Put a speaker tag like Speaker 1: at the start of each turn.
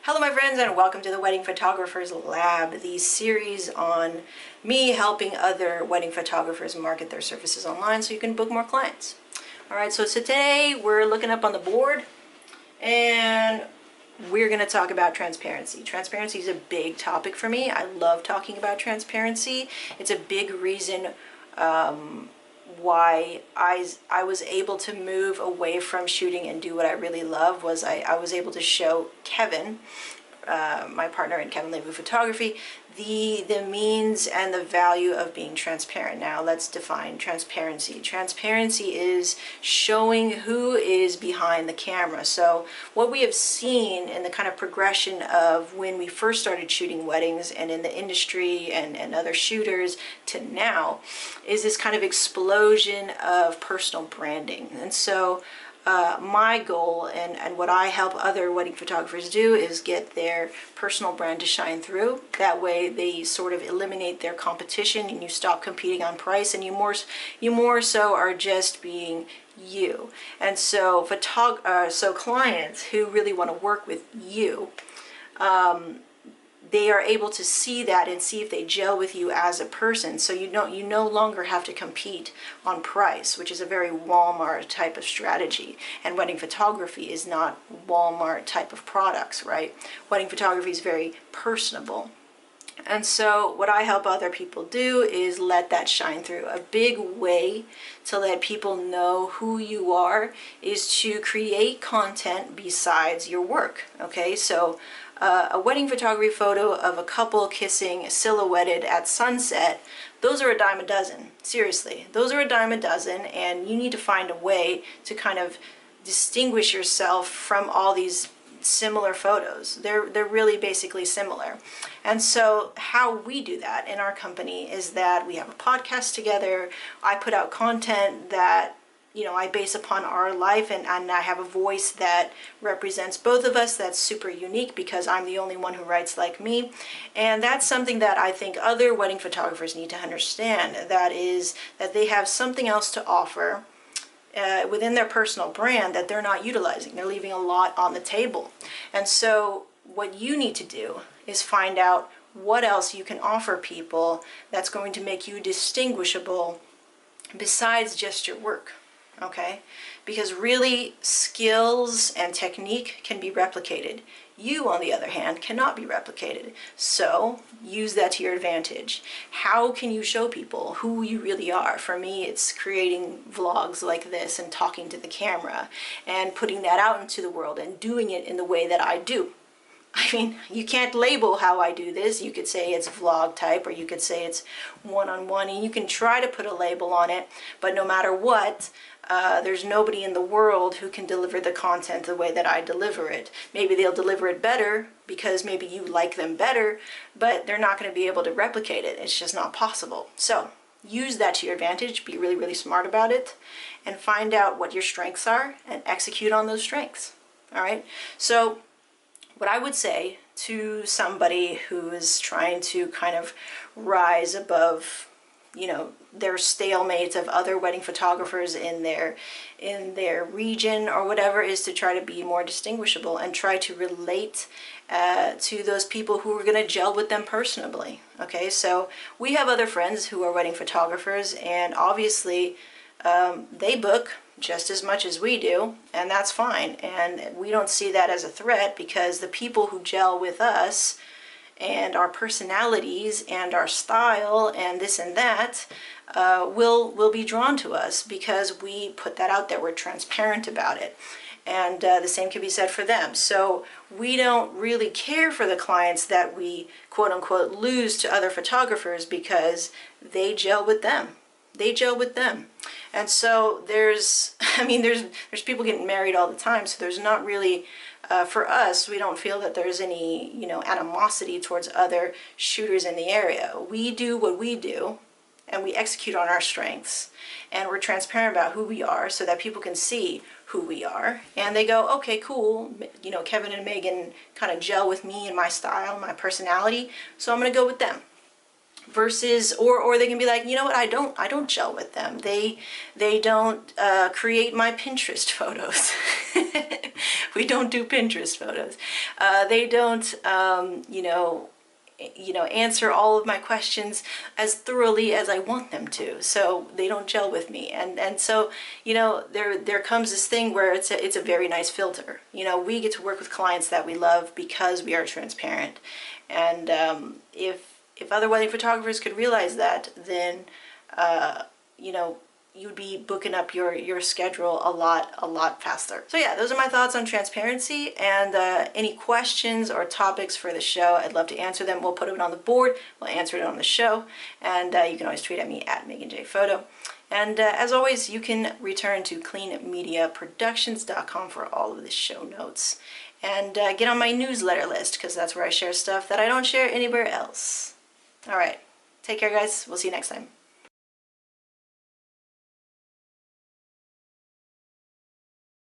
Speaker 1: Hello my friends, and welcome to the Wedding Photographers Lab, the series on me helping other wedding photographers market their services online so you can book more clients. Alright, so today we're looking up on the board and we're going to talk about transparency. Transparency is a big topic for me. I love talking about transparency. It's a big reason why I was able to move away from shooting and do what I really love. Was I was able to show Kevin, my partner in Kevin Levu Photography, the means and the value of being transparent. Now let's define transparency. Transparency is showing who is behind the camera. So what we have seen in the kind of progression of when we first started shooting weddings and in the industry and other shooters to now is this kind of explosion of personal branding. And so my goal and what I help other wedding photographers do is get their personal brand to shine through. That way they sort of eliminate their competition and you stop competing on price, and you more so are just being you. And so so clients who really want to work with you, they are able to see that and see if they gel with you as a person. So you no longer have to compete on price, which is a very Walmart type of strategy. And wedding photography is not Walmart type of products, right? Wedding photography is very personable. And so what I help other people do is let that shine through. A big way to let people know who you are is to create content besides your work, okay? So a wedding photography photo of a couple kissing silhouetted at sunset, those are a dime a dozen. Seriously, those are a dime a dozen, and you need to find a way to kind of distinguish yourself from all these similar photos. They're really basically similar. And so how we do that in our company is that we have a podcast together. I put out content that I base upon our life, and I have a voice that represents both of us that's super unique because I'm the only one who writes like me. And that's something that I think other wedding photographers need to understand. That is that they have something else to offer within their personal brand that they're not utilizing. They're leaving a lot on the table. And so what you need to do is find out what else you can offer people that's going to make you distinguishable besides just your work. Okay? Because really, skills and technique can be replicated. You, on the other hand, cannot be replicated. So use that to your advantage. How can you show people who you really are? For me, it's creating vlogs like this and talking to the camera and putting that out into the world and doing it in the way that I do. I mean, you can't label how I do this. You could say it's vlog type, or you could say it's one-on-one, and you can try to put a label on it, but no matter what, there's nobody in the world who can deliver the content the way that I deliver it. Maybe they'll deliver it better because maybe you like them better, but they're not going to be able to replicate it. It's just not possible. So use that to your advantage. Be really, really smart about it and find out what your strengths are and execute on those strengths. All right? So what I would say to somebody who is trying to kind of rise above, their stalemate of other wedding photographers in their region or whatever, is to try to be more distinguishable and try to relate to those people who are going to gel with them personally. Okay, so we have other friends who are wedding photographers, and obviously they book just as much as we do, and that's fine, and we don't see that as a threat, because the people who gel with us and our personalities and our style and this and that will be drawn to us because we put that out there. We're transparent about it, and the same can be said for them. So we don't really care for the clients that we quote-unquote lose to other photographers because they gel with them. They gel with them. And so there's people getting married all the time, so there's not really, for us, we don't feel that there's any, animosity towards other shooters in the area. We do what we do, and we execute on our strengths, and we're transparent about who we are so that people can see who we are, and they go, okay, cool, Kevin and Megan kind of gel with me and my style, my personality, so I'm going to go with them. versus, or they can be like, you know what, I don't gel with them. They don't create my Pinterest photos. We don't do Pinterest photos. They don't answer all of my questions as thoroughly as I want them to, so they don't gel with me. And so there comes this thing where it's a very nice filter. We get to work with clients that we love because we are transparent. And if other wedding photographers could realize that, then you'd be booking up your schedule a lot faster. So yeah, those are my thoughts on transparency, and any questions or topics for the show, I'd love to answer them. We'll put it on the board, we'll answer it on the show, and you can always tweet at me at MeganJPhoto. And as always, you can return to cleanmediaproductions.com for all of the show notes. And get on my newsletter list, because that's where I share stuff that I don't share anywhere else. All right, take care, guys. We'll see you next time.